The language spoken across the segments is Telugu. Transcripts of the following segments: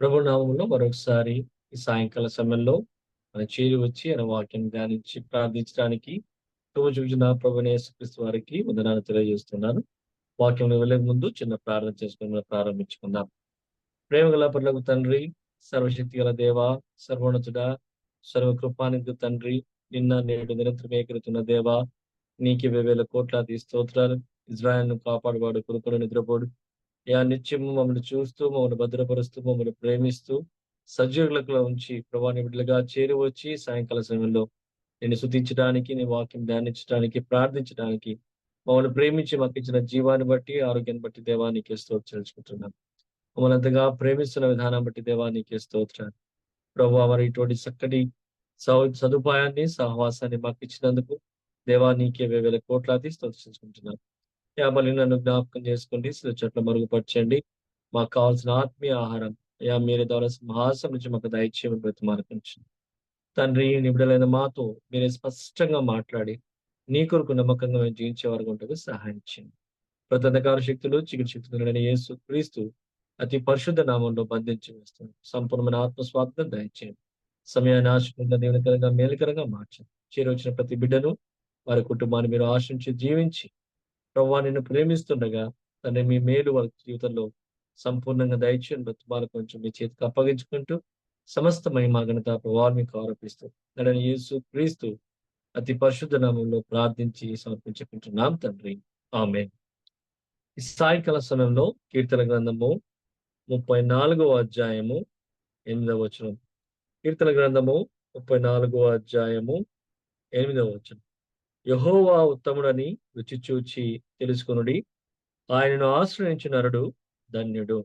ప్రభు నామములో మరొకసారి ఈ సాయంకాల సమయంలో మనం చేరి వచ్చి ఆయన వాక్యం ధ్యానించి ప్రార్థించడానికి చూచిన ప్రభువైన యేసుక్రీస్తు వారికి వందనాలు తెలియజేస్తున్నాను. వాక్యంలో వెళ్ళే ముందు చిన్న ప్రార్థన చేసుకొని మనం ప్రారంభించుకుందాం. ప్రేమగల పరలోక తండ్రి, సర్వశక్తి గల దేవా, సర్వోన్నతుడా, సర్వకృపానిధి తండ్రి, నిన్న నేడు నిరంతరం ఏకరీతున్న దేవా, నీకే వేవేల కోట్లాది స్తోత్రాలు. ఇజ్రాయెల్‌ను కాపాడువాడు, కొనుకొని నిద్రపోడు, నిత్యము మమ్మల్ని చూస్తూ, మమ్మల్ని భద్రపరుస్తూ, మమ్మల్ని ప్రేమిస్తూ, సజీవులలో ఉంచి ప్రభా నీ బిడ్డలుగా చేరి వచ్చి సాయంకాల సమయంలో నిన్ను స్తుతించడానికి, నీ వాక్యం ధ్యానించడానికి, ప్రార్థించడానికి, మమ్మల్ని ప్రేమించి మాకు ఇచ్చిన జీవాన్ని బట్టి, ఆరోగ్యాన్ని బట్టి దేవా నీకే స్తోత్రాలు చెల్లించుకుంటున్నాం. మమ్మల్ని అంతగా ప్రేమిస్తున్న విధానం బట్టి దేవా నీకే స్తోత్రాలు. ప్రభువా మరి ఇటువంటి చక్కటి సదుపాయాన్ని, సహవాసాన్ని మాకు ఇచ్చినందుకు దేవా నీకే వేవేల కోట్లాది స్తోత్రించుకుంటున్నాం. మళ్ళీ నన్ను జ్ఞాపకం చేసుకోండి, చెట్ల మరుగుపరచండి. మాకు కావాల్సిన ఆత్మీయ ఆహారం మీరే ద్వారా సింహాసనం నుంచి మాకు దయచేయమని బ్రతిమాలుకొంచున్నాం. తండ్రి, నిబిడలైన మాతో మీరే స్పష్టంగా మాట్లాడి నీ కొరకు నమ్మకంగా మేము జీవించే వరకు ఉంటుంది సహాయం చేయండి. ప్రతి అంధకార శక్తులు, చీకటి శక్తులు యేసు క్రీస్తు అతి పరిశుద్ధ నామంలో బంధించి వేస్తున్నాం. సంపూర్ణమైన ఆత్మస్వార్థం దయచేయండి. సమయాన్ని ఆశించిన దీవెనకరంగా మేలుకరంగా మార్చండి. చేరొచ్చిన ప్రతి బిడ్డను, వారి కుటుంబాన్ని మీరు ఆశించి జీవించి ప్రభువా నిన్ను ప్రేమిస్తుండగా తండ్రి మీ మేలు వారి జీవితంలో సంపూర్ణంగా దయచేయని బ్రతుమాల కొంచెం మీ చేతికి అప్పగించుకుంటూ సమస్త మహిమ ఘనత ప్రభావాలు మీకు ఆరోపిస్తూ నడని యేసు క్రీస్తు అతి పరిశుద్ధ నామంలో ప్రార్థించి సమర్పించుకుంటున్నాం తండ్రి. ఆమేన్. ఈ సాయంకాల సమయంలో కీర్తన గ్రంథము 34వ అధ్యాయము 8వ వచనం. కీర్తన గ్రంథము 34వ అధ్యాయము 8వ వచనం. యెహోవా ఉత్తముడని రుచి చూచి తెలుసుకొనుడి, ఆయనను ఆశ్రయించు నరుడు ధన్యుడు.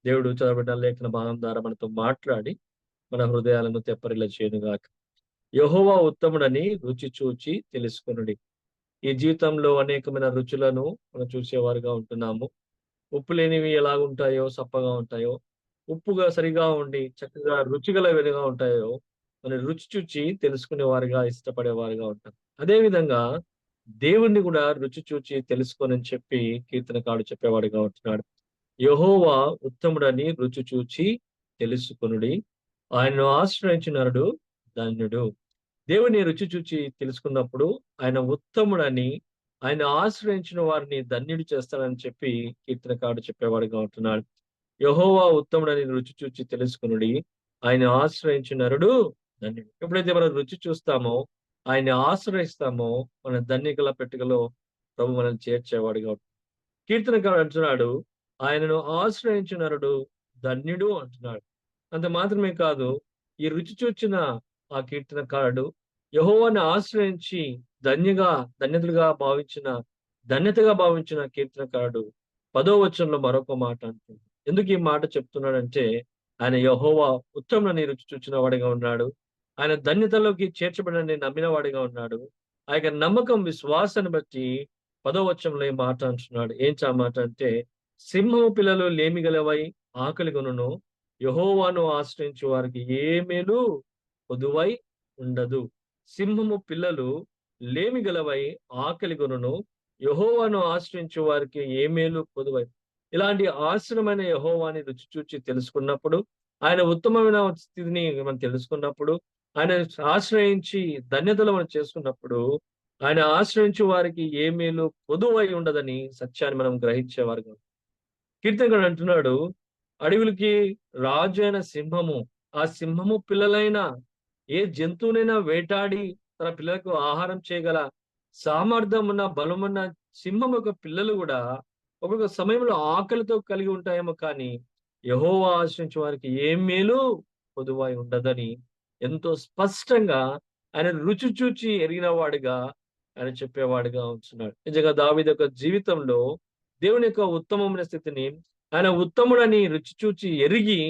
దేవుడు చదవబడిన లేఖన భాగం ద్వారా మనతో మాట్లాడి మన హృదయాలను తెప్పరిల్ల చేయనుగాక. యెహోవా ఉత్తముడని రుచి చూచి తెలుసుకొనుడి. ఈ జీవితంలో అనేకమైన రుచులను మనం చూసేవారుగా ఉంటున్నాము. ఉప్పు లేనివి ఎలాగుంటాయో, సప్పగా ఉంటాయో, ఉప్పుగా సరిగా ఉండి చక్కగా రుచిగలవిగా ఉంటాయో, మనం రుచి చూచి తెలుసుకునే వారుగా, ఇష్టపడేవారుగా ఉంటాం. అదే విధంగా దేవుణ్ణి కూడా రుచి చూచి తెలుసుకోనని చెప్పి కీర్తనకారుడు చెప్పేవాడుగా ఉంటున్నాడు. యెహోవా ఉత్తముడని రుచి చూచి తెలుసుకొనుడి, ఆయనను ఆశ్రయించిన నరుడు ధన్యుడు. దేవుని రుచి చూచి తెలుసుకున్నప్పుడు ఆయన ఉత్తముడని, ఆయన ఆశ్రయించిన వారిని ధన్యుడు చేస్తాడని చెప్పి కీర్తనకారుడు చెప్పేవాడుగా ఉంటున్నాడు. యెహోవా ఉత్తముడని రుచి చూచి తెలుసుకొనుడి, ఆయన ఆశ్రయించిన నరుడు ధన్యుడు. ఎప్పుడైతే మనం రుచి చూస్తామో, ఆయన్ని ఆశ్రయిస్తామో, మన ధన్యకల పెట్టుకలో ప్రభు మనల్ని చేర్చేవాడుగా ఉంటాడు. కీర్తనకారుడు అంటున్నాడు, ఆయనను ఆశ్రయించిన నరుడు ధన్యుడు అంటున్నాడు. అంత మాత్రమే కాదు, ఈ రుచి చూచిన ఆ కీర్తనకారుడు యెహోవాను ఆశ్రయించి ధన్యతలుగా భావించిన, ధన్యతగా భావించిన కీర్తనకారుడు 10వ వచనంలో మరొక మాట అంటుంది. ఎందుకు ఈ మాట చెప్తున్నాడంటే, ఆయన యెహోవా ఉత్తముడని రుచి చూచిన వాడిగా ఉన్నాడు. ఆయన ధన్యతలోకి చేర్చబడని నమ్మిన వాడిగా ఉన్నాడు. ఆ యొక్క నమ్మకం, విశ్వాసాన్ని బట్టి 10వ వచనంలో ఈ మాట అంటున్నాడు. ఏంటి ఆ మాట అంటే, సింహము పిల్లలు లేమిగలవై ఆకలిగొనును, యెహోవాను ఆశ్రయించు వారికి ఏ మేలు కొదువై ఉండదు. సింహము పిల్లలు లేమిగలవై ఆకలిగొనును, యెహోవాను ఆశ్రయించు వారికి ఏ మేలు కొదువై. ఇలాంటి ఆశ్రమైన యెహోవాని రుచి చూచి తెలుసుకున్నప్పుడు, ఆయన ఉత్తమమైన స్థితిని మనం తెలుసుకున్నప్పుడు, ఆయన ఆశ్రయించి ధన్యతలు మనం చేసుకున్నప్పుడు, ఆయన ఆశ్రయించు వారికి ఏ మేలు కొదువై ఉండదని సత్యాన్ని మనం గ్రహించేవారుగా. కీర్తనకారుడు అంటున్నాడు, అడవులకి రాజు అయిన సింహము, ఆ సింహము పిల్లలైన ఏ జంతువునైనా వేటాడి తన పిల్లలకు ఆహారం చేయగల సామర్థ్యం ఉన్న, బలమున్న సింహం యొక్క పిల్లలు కూడా ఒక్కొక్క సమయంలో ఆకలితో కలిగి ఉంటాయేమో కానీ యెహోవా ఆశ్రయించే వారికి ఏ మేలు కొదువై ఉండదని ఎంతో స్పష్టంగా ఆయన రుచి చూచి ఎరిగిన వాడిగా ఆయన చెప్పేవాడిగా ఉంటున్నాడు. నిజంగా దావీదు యొక్క జీవితంలో దేవుని యొక్క ఉత్తమమైన స్థితిని, ఆయన ఉత్తముడని రుచి చూచి ఎరిగి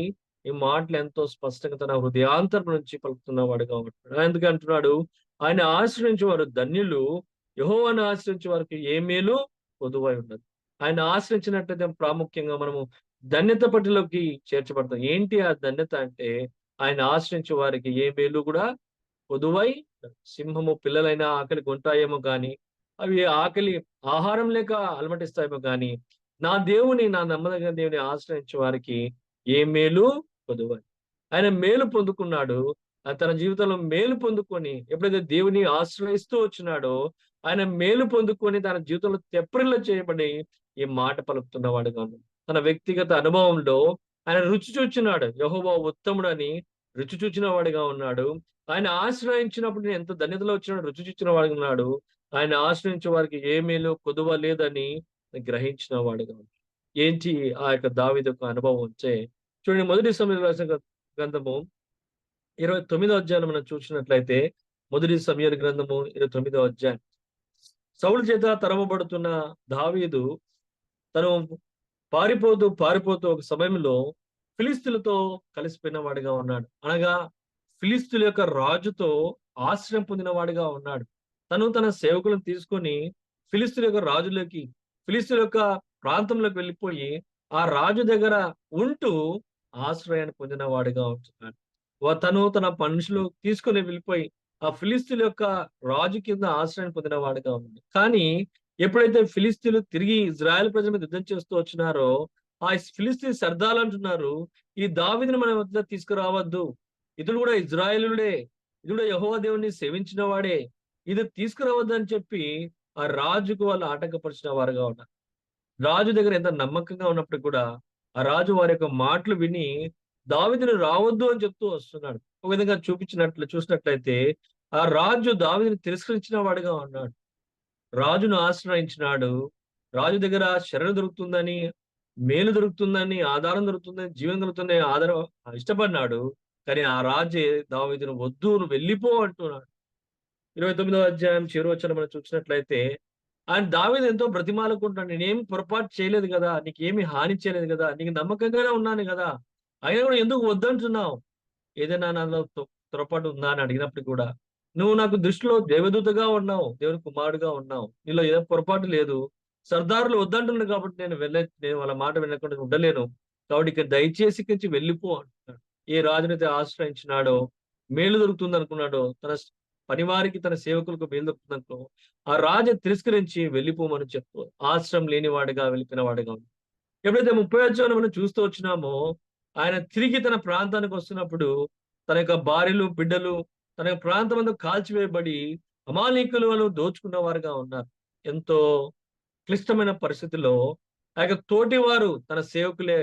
ఈ మాటలు ఎంతో స్పష్టంగా తన హృదయాంతరం నుంచి పలుకుతున్న వాడుగా ఉంటున్నాడు. ఎందుకు అంటున్నాడు, ఆయన ఆశ్రయించే వారు ధన్యులు, యెహోవాను ఆశ్రయించే వారికి ఏ మేలు కొదువై ఉండదు. ఆయన ఆశ్రయించినట్లయితే ప్రాముఖ్యంగా మనము ధన్యత పట్టిలోకి చేర్చబడతాం. ఏంటి ఆ ధన్యత అంటే, ఆయన ఆశ్రయించే వారికి ఏ మేలు కూడా కొదువై ఉండదు. సింహము పిల్లలైనా ఆకలి కొంటాయేమో గాని, అవి ఆకలి ఆహారం లేక అలమటిస్తాయేమో గాని, నా నమ్మదగిన దేవుని ఆశ్రయించే వారికి ఏ మేలు కొదువ. ఆయన మేలు పొందుకున్నాడు. తన జీవితంలో మేలు పొందుకొని ఎప్పుడైతే దేవుని ఆశ్రయిస్తూ వచ్చినాడో, ఆయన మేలు పొందుకొని తన జీవితంలో తెప్పరిల్లా చేయబడి ఈ మాట పలుకుతున్నవాడుగా ఉన్నాడు. తన వ్యక్తిగత అనుభవంలో ఆయన రుచి చూచున్నాడు. యెహోవా ఉత్తముడని రుచి చూచిన వాడిగా ఉన్నాడు. ఆయన ఆశ్రయించినప్పుడు నేను ఎంత ధన్యతలో వచ్చినాడో రుచి చూచిన వాడిగా ఉన్నాడు. ఆయన ఆశ్రయించే వారికి ఏ మేలు కొదువ లేదని గ్రహించిన వాడిగా ఉన్నాడు. ఏంటి ఆ యొక్క దావీదు యొక్క అనుభవం వచ్చే చూడండి. మొదటి సమూయేలు రాసిన గ్రంథము 29వ అధ్యాయం మనం చూసినట్లయితే, మొదటి సమూయేలు గ్రంథము 29వ అధ్యాయం. సౌలు చేత తరమబడుతున్న దావీదు తను పారిపోతూ ఒక సమయంలో ఫిలిస్తీయులతో కలిసిపోయిన వాడిగా ఉన్నాడు. అనగా ఫిలిస్తీయుల యొక్క రాజుతో ఆశ్రయం పొందిన వాడిగా ఉన్నాడు. తను తన సేవకులను తీసుకొని ఫిలిస్తీయుల యొక్క రాజులోకి, ఫిలిస్తీయుల యొక్క ప్రాంతంలోకి వెళ్ళిపోయి ఆ రాజు దగ్గర ఉంటూ ఆశ్రయాన్ని పొందిన వాడిగా ఉంటున్నాడు. తను తన మనుషులు తీసుకొని వెళ్ళిపోయి ఆ ఫిలిస్తీయుల యొక్క రాజు కింద ఆశ్రయం పొందిన వాడిగా ఉంది. కానీ ఎప్పుడైతే ఫిలిస్తీన్లు తిరిగి ఇజ్రాయెల్ ప్రజల మీద యుద్ధం చేస్తూ వచ్చినారో, ఆ ఫిలిస్తీన్ సర్దాలు అంటున్నారు, ఈ దావీదుని మన వద్ద తీసుకురావద్దు. ఇతడు కూడా ఇజ్రాయేలుడే, ఇతడు కూడా యెహోవా దేవుని సేవించిన వాడే, ఇది తీసుకురావద్దు అని చెప్పి ఆ రాజుకు వాళ్ళు ఆటంకపరిచిన వారుగా ఉన్నారు. రాజు దగ్గర ఎంత నమ్మకంగా ఉన్నప్పుడు కూడా ఆ రాజు వారి యొక్క మాటలు విని దావీదుని రావద్దు అని చెప్తూ వస్తున్నాడు. ఒక విధంగా చూసినట్లయితే ఆ రాజు దావీదుని తిరస్కరించిన వాడిగా ఉన్నాడు. రాజును ఆశ్రయించినాడు. రాజు దగ్గర శరణు దొరుకుతుందని, మేలు దొరుకుతుందని, ఆధారం దొరుకుతుందని, జీవం దొరుకుతుందని ఇష్టపడినాడు. కానీ ఆ రాజే దావీదును వద్దు, నువ్వు వెళ్ళిపో అంటున్నాడు. 29వ అధ్యాయం చివరి వచనం మనం చూసినట్లయితే, ఆయన దావీదు ఎంతో బ్రతిమాలుకుంటున్నాడు. నేనేమి పొరపాటు చేయలేదు కదా! నీకేమి హాని చేయలేదు కదా! నీకు నమ్మకంగానే ఉన్నాను కదా! అయినా కూడా ఎందుకు వద్దంటున్నావు? ఏదైనా నాలో పొరపాటు ఉందా అని అడిగినప్పుడు కూడా, నువ్వు నాకు దృష్టిలో దేవదూతగా ఉన్నావు. దేవుని కుమారుడుగా ఉన్నావు. నీలో ఏ పొరపాటు లేదు. సర్దారులు వద్దంటున్నారు కాబట్టి నేను వాళ్ళ మాట వినకుండా ఉండలేను. కాబట్టి ఇక దయచేసి ఇక్కడి నుంచి వెళ్ళిపో అంటున్నాడు. ఏ రాజునైతే ఆశ్రయించినాడో, మేలు దొరుకుతుందనుకున్నాడో, పనివారికి తన సేవకులకు మేలు దొరుకుతుందనుకో, ఆ రాజు తిరస్కరించి వెళ్ళిపోమని చెప్తూ ఆశ్రయం లేనివాడిగా వెళ్ళిపోయిన వాడిగా ఉంది. ఎప్పుడైతే 30వ అధ్యాయంలో మనం చూస్తూ వచ్చినామో, ఆయన తిరిగి తన ప్రాంతానికి వస్తున్నప్పుడు తన యొక్క భార్యలు, బిడ్డలు తన యొక్క ప్రాంతమంతా కాల్చివేయబడి అమాలేకీయులు వాళ్ళు దోచుకున్న వారుగా ఉన్నారు. ఎంతో క్లిష్టమైన పరిస్థితిలో ఆ యొక్క తోటివారు తన సేవకులే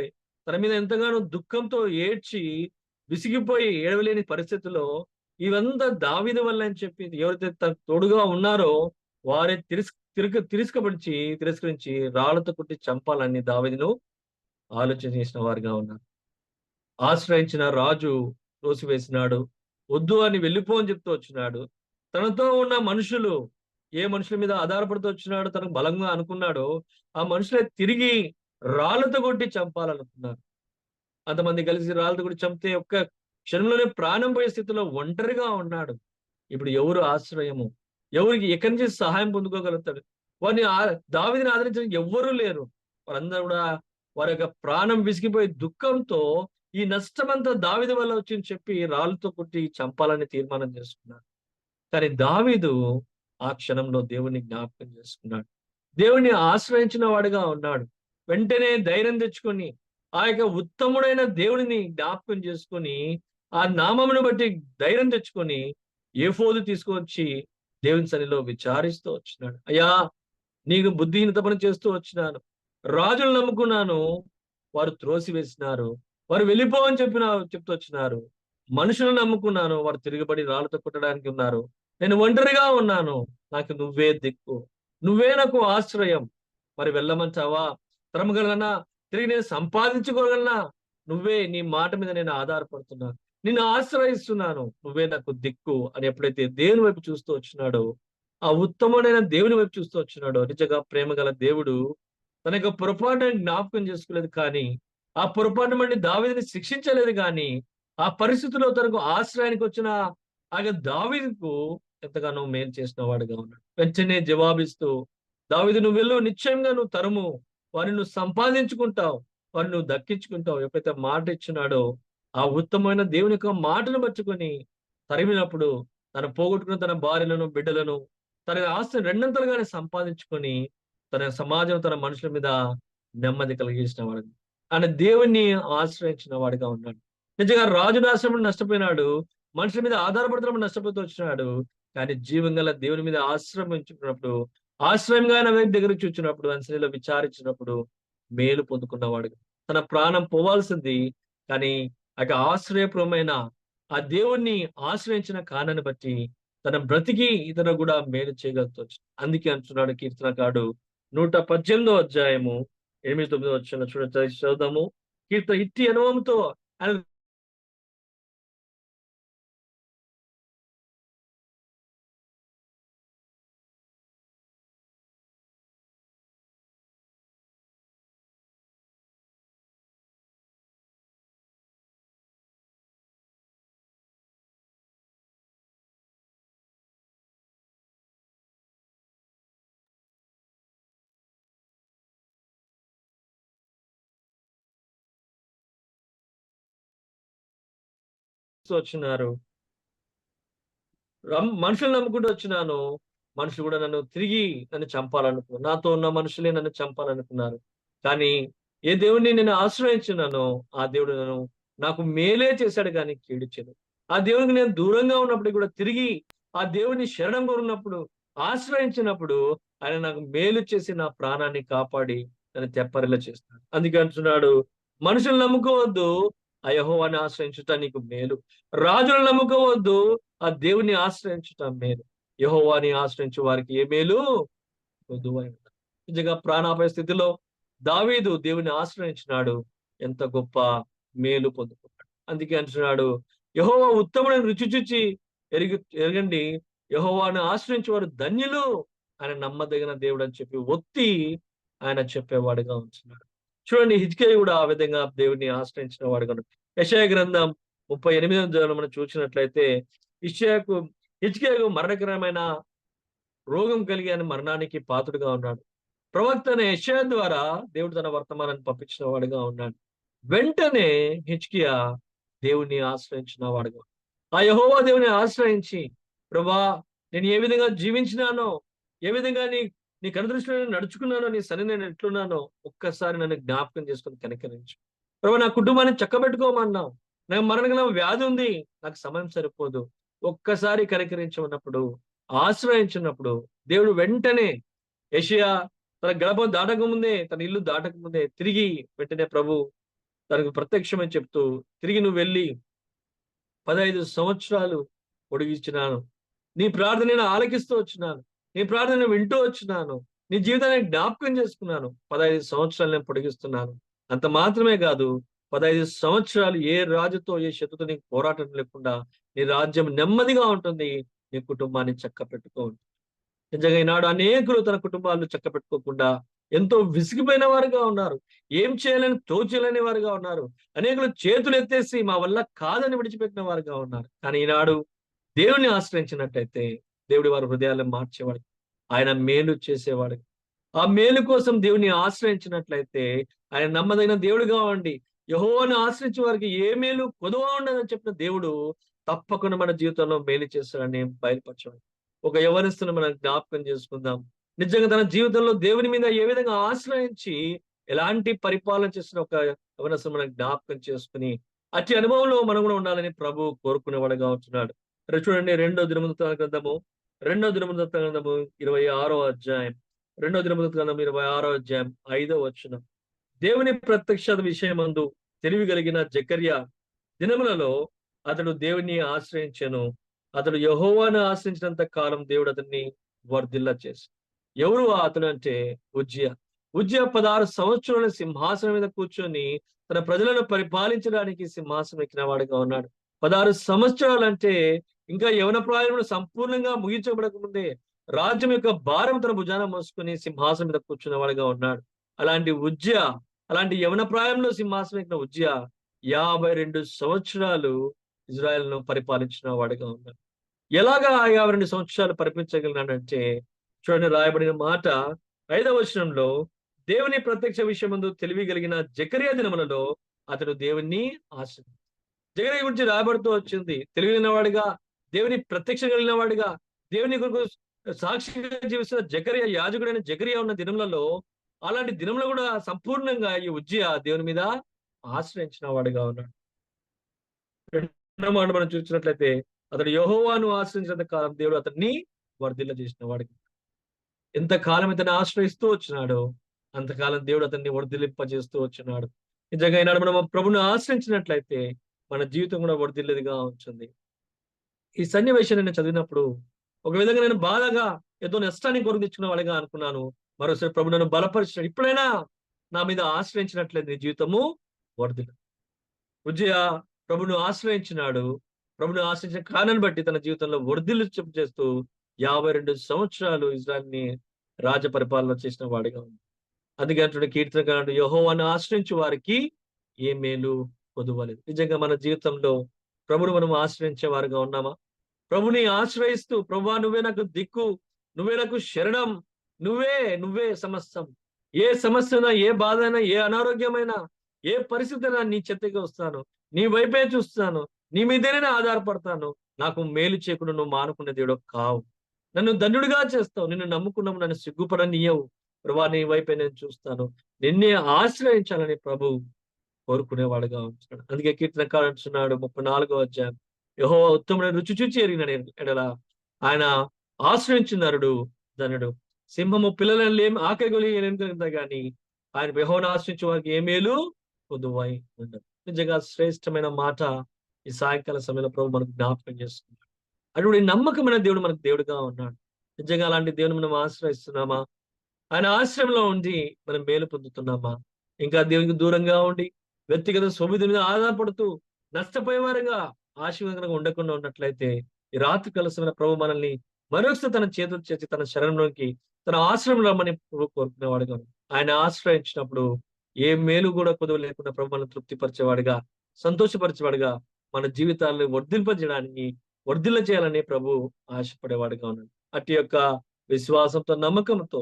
తన మీద ఎంతగానో దుఃఖంతో ఏడ్చి విసిగిపోయి ఏడవలేని పరిస్థితిలో ఇవంతా దావీదు వల్ల అని చెప్పి ఎవరైతే తనకు తోడుగా ఉన్నారో వారే తిరస్కరించి రాళ్లతో కొట్టి చంపాలని దావీదును ఆలోచన చేసిన వారుగా ఉన్నారు. ఆశ్రయించిన రాజు త్రోసివేసినాడు. వద్దు అని వెళ్ళిపో అని చెప్తూ వచ్చినాడు. తనతో ఉన్న మనుషులు ఏ మనుషుల మీద ఆధారపడుతూ వచ్చినాడో, తనకు బలంగా అనుకున్నాడో, ఆ మనుషులే తిరిగి రాళ్లతో కొట్టి చంపాలనుకున్నారు. అంతమంది కలిసి రాళ్లతో కొట్టి చంపితే ఒక్క క్షణంలోనే ప్రాణం పోయే స్థితిలో ఒంటరిగా ఉన్నాడు. ఇప్పుడు ఎవరు ఆశ్రయము? ఎవరికి ఎక్కడి నుంచి సహాయం పొందుకోగలుగుతాడు? వారిని దావీదుని ఆదరించడానికి ఎవ్వరూ లేరు. వారందరూ కూడా వారి యొక్క ప్రాణం విసిగిపోయి దుఃఖంతో ఈ నష్టమంతా దావీదు వల్ల వచ్చిందని చెప్పి రాళ్ళతో కొట్టి చంపాలని తీర్మానం చేసుకున్నారు. కానీ దావీదు ఆ క్షణంలో దేవుణ్ణి జ్ఞాపకం చేసుకున్నాడు. దేవుణ్ణి ఆశ్రయించిన వాడిగా ఉన్నాడు. వెంటనే ధైర్యం తెచ్చుకొని ఆ యొక్క ఉత్తముడైన దేవుడిని జ్ఞాపకం చేసుకొని ఆ నామమును బట్టి ధైర్యం తెచ్చుకొని ఏఫోదు తీసుకువచ్చి దేవుని సన్నిధిలో విచారిస్తూ వచ్చినాడు. అయ్యా, నీకు బుద్ధిహీనత పని చేస్తూ వచ్చినాను. రాజులు నమ్ముకున్నాను, వారు త్రోసివేసినారు. వారు వెళ్ళిపో అని చెప్తూ వచ్చినారు. మనుషులను నమ్ముకున్నాను, వారు తిరగబడి రాళ్ళతో కొట్టడానికి ఉన్నారు. నేను ఒంటరిగా ఉన్నాను. నాకు నువ్వే దిక్కు, నువ్వే నాకు ఆశ్రయం. మరి వెళ్ళమంటావా? తరమగలనా? తిరిగి నేను సంపాదించుకోగలనా? నువ్వే, నీ మాట మీద నేను ఆధారపడుతున్నాను, నిన్ను ఆశ్రయిస్తున్నాను, నువ్వే నాకు దిక్కు అని ఎప్పుడైతే దేవుని వైపు చూస్తూ వచ్చినాడో, ఆ ఉత్తముడైన దేవుని వైపు చూస్తూ వచ్చినాడో, నిజంగా ప్రేమ గల దేవుడు తన యొక్క పొరపాటుని జ్ఞాపకం చేసుకోలేదు. కానీ ఆ పొరపాటు మళ్ళీ దావీదుని శిక్షించలేదు. కానీ ఆ పరిస్థితిలో తనకు ఆశ్రయానికి వచ్చిన ఆ యొక్క దావీదుకు ఎంతగానో మేలు చేసిన వాడుగా ఉన్నాడు. వెంటనే జవాబిస్తూ, దావీదు నువ్వు వెళ్ళు, నిశ్చయంగా నువ్వు తరుము, వారిని నువ్వు సంపాదించుకుంటావు, వారిని నువ్వు దక్కించుకుంటావు. ఎప్పుడైతే మాట ఇచ్చినాడో ఆ ఉత్తమమైన దేవుని యొక్క మాటను పట్టుకొని తరిమినప్పుడు తను పోగొట్టుకున్న తన భార్యలను, బిడ్డలను, తన ఆస్తిని రెండంతలుగానే సంపాదించుకొని తన సమాజం, తన మనుషుల మీద నెమ్మది కలిగించిన వాడు. ఆయన దేవుణ్ణి ఆశ్రయించిన వాడిగా ఉన్నాడు. నిజంగా రాజు ఆశ్రమం నష్టపోయినాడు, మనుషుల మీద ఆధారపడుతున్నప్పుడు నష్టపోతూ వచ్చినాడు. కానీ జీవం గల దేవుని మీద ఆశ్రమించుకున్నప్పుడు, ఆశ్రయంగా ఆయన వ్యక్తి దగ్గరికి చూచినప్పుడు, ఆయన సన్నిధిలో విచారించినప్పుడు మేలు పొందుకున్నవాడు. తన ప్రాణం పోవాల్సింది, కానీ అటు ఆశ్రయపురమైన ఆ దేవుణ్ణి ఆశ్రయించిన కారణాన్ని బట్టి తన బ్రతికి ఇతరులకు కూడా మేలు చేయగలుగుతాడు. అందుకే అంటున్నాడు కీర్తనకారుడు 118 అధ్యాయము 8, 9 వచనాలు చదువుదాము. ఇట్టి అనుభవంతో ఆయన వచ్చినారు. మనుషుల్ని నమ్ముకుంటూ వచ్చినాను. మనుషులు కూడా నన్ను చంపాలనుకున్నారు. నాతో ఉన్న మనుషులే నన్ను చంపాలనుకున్నారు. కానీ ఏ దేవుడిని నేను ఆశ్రయించున్నానో, ఆ దేవుడు నాకు మేలే చేశాడు గానీ కీడు చేయలేదు. ఆ దేవునికి నేను దూరంగా ఉన్నప్పటికి కూడా తిరిగి ఆ దేవుడిని శరణం కోరినప్పుడు, ఆశ్రయించినప్పుడు ఆయన నాకు మేలు చేసి నా ప్రాణాన్ని కాపాడి నన్ను తెప్పరిల్లా చేస్తాడు. అందుకే అంటున్నాడు, మనుషుల్ని నమ్ముకోవద్దు, ఆ యెహోవాని ఆశ్రయించుట నీకు మేలు. రాజులను నమ్ముకోవద్దు, ఆ దేవుని ఆశ్రయించుట మేలు. యెహోవాని ఆశ్రయించు వారికి ఏ మేలు కొదువై ఉన్నది. నిజంగా ప్రాణాపాయ స్థితిలో దావీదు దేవుని ఆశ్రయించినాడు. ఎంత గొప్ప మేలు పొందుకున్నాడు. అందుకే అంటున్నాడు, యెహోవా ఉత్తముడని రుచి చూచి ఎరగండి. యెహోవాను ఆశ్రయించే వారు ధన్యులు. ఆయన నమ్మదగిన దేవుడు అని చెప్పి ఒత్తి ఆయన చెప్పేవాడుగా ఉంటున్నాడు. చూడండి, హిజ్కియా కూడా ఆ విధంగా దేవుని ఆశ్రయించిన వాడుగా ఉన్నాడు. యెషయా గ్రంథం 38వ అధ్యాయంలో మనం చూసినట్లయితే హిజ్కియాకు మరణకరమైన రోగం కలిగి ఆయన మరణానికి పాత్రుడుగా ఉన్నాడు. ప్రవక్త అయిన యెషయా ద్వారా దేవుడు తన వర్తమానాన్ని పంపించిన వాడుగా ఉన్నాడు. వెంటనే హిజ్కియా దేవుణ్ణి ఆశ్రయించిన వాడుగా, ఆ యెహోవా దేవుని ఆశ్రయించి, ప్రభా, నేను ఏ విధంగా జీవించినానో, ఏ విధంగా నీ కనుదృష్టిలో నేను నడుచుకున్నానో, నీ సన్నిధిలో నేను ఎట్లున్నానో ఒక్కసారి నన్ను జ్ఞాపకం చేసుకొని కనికరించు. ప్రభా, నా కుటుంబాన్ని చక్కబెట్టుకోమన్నావు. నాకు మరణగల వ్యాధి ఉంది, నాకు సమయం సరిపోదు. ఒక్కసారి కనికరించమన్నప్పుడు, ఆశ్రయించినప్పుడు దేవుడు వెంటనే యెషయా తన గడప దాటకముందే, తన ఇల్లు దాటకముందే తిరిగి వెంటనే ప్రభు తనకు ప్రత్యక్షమని చెప్తూ, తిరిగి నువ్వు వెళ్ళి 15 సంవత్సరాలు పొడిగించినాను. నీ ప్రార్థన నేను ఆలకిస్తూ వచ్చినాను. నీ ప్రార్థన వింటూ వచ్చినాను. నీ జీవితాన్ని జ్ఞాపకం చేసుకున్నాను. 15 సంవత్సరాలు నేను పొడిగిస్తున్నాను. అంత మాత్రమే కాదు, 15 సంవత్సరాలు ఏ రాజుతో, ఏ శత్రుతో నీకు పోరాటం లేకుండా నీ రాజ్యం నెమ్మదిగా ఉంటుంది. నీ కుటుంబాన్ని చక్కబెట్టుకో. నిజంగా ఈనాడు అనేకులు తన కుటుంబాలను చక్కబెట్టుకోకుండా ఎంతో విసిగిపోయిన వారుగా ఉన్నారు. ఏం చేయాలని తోచలేని వారుగా ఉన్నారు. అనేకులు చేతులు ఎత్తేసి మా వల్ల కాదని విడిచిపెట్టిన వారుగా ఉన్నారు. కానీ ఈనాడు దేవుని ఆశ్రయించినట్టయితే దేవుడి వారి హృదయాలను మార్చేవాడు. ఆయన మేలు చేసేవాడు. ఆ మేలు కోసం దేవుని ఆశ్రయించినట్లయితే ఆయన నమ్మదగిన దేవుడుగా ఉండి, యెహోవాను ఆశ్రయించే వారికి ఏ మేలు కొదువ ఉండదని చెప్పిన దేవుడు తప్పకుండా మన జీవితంలో మేలు చేస్తాడని బయలుపరచాడు. ఒక యవనస్తుని మనం జ్ఞాపకం చేసుకుందాం. నిజంగా తన జీవితంలో దేవుని మీద ఏ విధంగా ఆశ్రయించి ఎలాంటి పరిపాలన చేసిన ఒక యవనస్తుని మనం జ్ఞాపకం చేసుకుని అట్టి అనుభవంలో మనం కూడా ఉండాలని ప్రభు కోరుకునేవాడుగా ఉంటున్నాడు. చూడండి, రెండో దినవృత్తాంత గ్రంథము 26వ అధ్యాయం, 26వ అధ్యాయం 5వ వచనం. దేవుని ప్రత్యక్షత విషయమందు తెలివి కలిగిన జకర్యా దినములలో అతడు దేవుని ఆశ్రయించెను. అతడు యెహోవాను ఆశ్రయించినంత కాలం దేవుడు అతన్ని వర్ధిల్ల చేసి. ఎవరు అతడు అంటే ఉజ్జియా. 16 సంవత్సరాల సింహాసనం మీద కూర్చొని తన ప్రజలను పరిపాలించడానికి సింహాసనం ఎక్కిన వాడుగా ఉన్నాడు. 16 సంవత్సరాలు అంటే ఇంకా యవన ప్రాయంలో సంపూర్ణంగా ముగించబడక ముందే రాజ్యం యొక్క భారం తన భుజాన మోసుకుని సింహాసనం మీద కూర్చున్న వాడుగా ఉన్నాడు. అలాంటి యవన ప్రాయంలో సింహాసనం ఎక్కిన ఉజ్జియా 52 సంవత్సరాలు ఇజ్రాయెల్‌ను పరిపాలించిన వాడుగా ఉన్నాడు. ఎలాగా 52 సంవత్సరాలు పరిపాలించగలిగినాడంటే, చూడండి, రాయబడిన మాట 5వ వచనంలో, దేవుని ప్రత్యక్ష విషయమందు తెలివి కలిగిన జకర్యా దినములలో అతడు దేవుణ్ణి ఆశ్రయించాడు. జకర్యా గురించి రాయబడుతూ వచ్చింది. తెలివిన వాడిగా, దేవుని ప్రత్యక్ష కలిగిన వాడిగా, దేవుని కొరకు సాక్షిగా జీవిస్తున్న జకర్యా, యాజకుడైన జకర్యా ఉన్న దినములలో, అలాంటి దినంలో కూడా సంపూర్ణంగా ఈ ఉజ్జియా దేవుని మీద ఆశ్రయించిన వాడిగా ఉన్నాడు. రెండో మాట మనం చూసినట్లయితే అతడు యెహోవాను ఆశ్రయించినంత కాలం దేవుడు అతన్ని వర్ధిల్ల చేసిన వాడికి. ఎంతకాలం ఇతన్ని ఆశ్రయిస్తూ వచ్చినాడో అంతకాలం దేవుడు అతన్ని వర్ధిల్లింపజేస్తూ వచ్చినాడు. నిజంగా ఈనాడు మనం ప్రభువును ఆశ్రయించినట్లయితే మన జీవితం కూడా వర్ధిల్లేదిగా ఉంటుంది. ఈ సన్నివేశాన్ని నేను చదివినప్పుడు ఒక విధంగా నేను బాధగా ఏదో నష్టాన్ని కొరకు తెచ్చుకున్న వాడిగా అనుకున్నాను. మరోసారి ప్రభు నన్ను బలపరిచాడు. ఇప్పుడైనా నా మీద ఆశ్రయించినట్లయితే నీ జీవితము వర్ధిల్లు. ఉజ్జయ ప్రభువును ఆశ్రయించినాడు. ప్రభువును ఆశ్రయించిన కారణాన్ని బట్టి తన జీవితంలో వర్ధిల్లు చేస్తూ 52 సంవత్సరాలు ఇజ్రాయెల్‌ని రాజ పరిపాలన చేసిన వాడిగా ఉంది. అందుకే అంటున్నాడు కీర్తనకారుడు యెహోవాను ఆశ్రయించు వారికి ఏ మేలు కొదువలేదు. నిజంగా మన జీవితంలో ప్రభువును మనం ఆశ్రయించే వారుగా ఉన్నామా? ప్రభుని ఆశ్రయిస్తూ ప్రభువా నువ్వే నాకు దిక్కు, నువ్వే నాకు శరణం, నువ్వే సమస్తం. ఏ సమస్యైనా, ఏ బాధైనా, ఏ అనారోగ్యమైనా, ఏ పరిస్థితైనా నీ చెంతకే వస్తాను. నీ వైపే చూస్తాను. నీ మీదనే నేను ఆధారపడతాను. నాకు మేలు చేయకుండా నువ్వు మానుకునే దేవుడవు కావు. నన్ను ధన్యుడిగా చేస్తావు. నిన్ను నమ్ముకున్నాము నన్ను సిగ్గుపడనియ్యవు. ప్రభువా నీ వైపే నేను చూస్తాను. నిన్నే ఆశ్రయించాలని ప్రభువు కోరుకునేవాడుగా ఉంటున్నాడు. అందుకే కీర్తనకారుడు అంటున్నాడు 34వ అధ్యాయం యెహోవా ఉత్తముడైన రుచి చూచి ఎరిగిన ఎడల ఆయన ఆశ్రయించు నరుడు ధనుడు. సింహము పిల్లలను లేమి ఆకలి గొలి గాని ఆయన యెహోవాను ఆశ్రయించే వారికి ఏ మేలు కొదువై ఉండదు. నిజంగా శ్రేష్టమైన మాట ఈ సాయంకాల సమయంలో ప్రభు మనకు జ్ఞాపకం చేస్తున్నాడు. అటువంటి నమ్మకమైన దేవుడు మనకు దేవుడుగా ఉన్నాడు. నిజంగా అలాంటి దేవుని మనం ఆశ్రయిస్తున్నామా? ఆయన ఆశ్రయంలో ఉండి మనం మేలు పొందుతున్నామా? ఇంకా దేవునికి దూరంగా ఉండి వ్యక్తిగత సొమ్మిది మీద ఆధారపడుతూ నష్టపోయేవారుగా ఆశీర్వాదంగా ఉండకుండా ఉన్నట్లయితే ఈ రాత్రి కలసమైన ప్రభు మనల్ని మరొకసారి తన చేతులు చేసి తన శరణంలోకి తన ఆశ్రయంలో రమ్మని ప్రభు కోరుకునేవాడుగా ఉన్నాడు. ఆయన ఆశ్రయించినప్పుడు ఏ మేలు కూడా కుదువ లేకుండా ప్రభు మనల్ని తృప్తిపరిచేవాడిగా సంతోషపరిచేవాడిగా మన జీవితాలను వర్ధింపజేయడానికి వర్ధిల్ల చేయాలని ప్రభు ఆశపడేవాడిగా ఉన్నాడు. అట్టి యొక్క విశ్వాసంతో నమ్మకంతో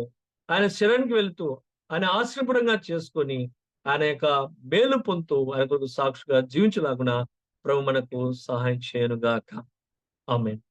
ఆయన శరణ్‌కి వెళ్తూ ఆయన ఆశ్రయపురంగా చేసుకొని ఆయన యొక్క మేలు పొందుతూ ఆయన కొరకు సాక్షిగా జీవించులాగున ప్రభు మనకు సహాయం చేయనుగాక. ఆమేన్.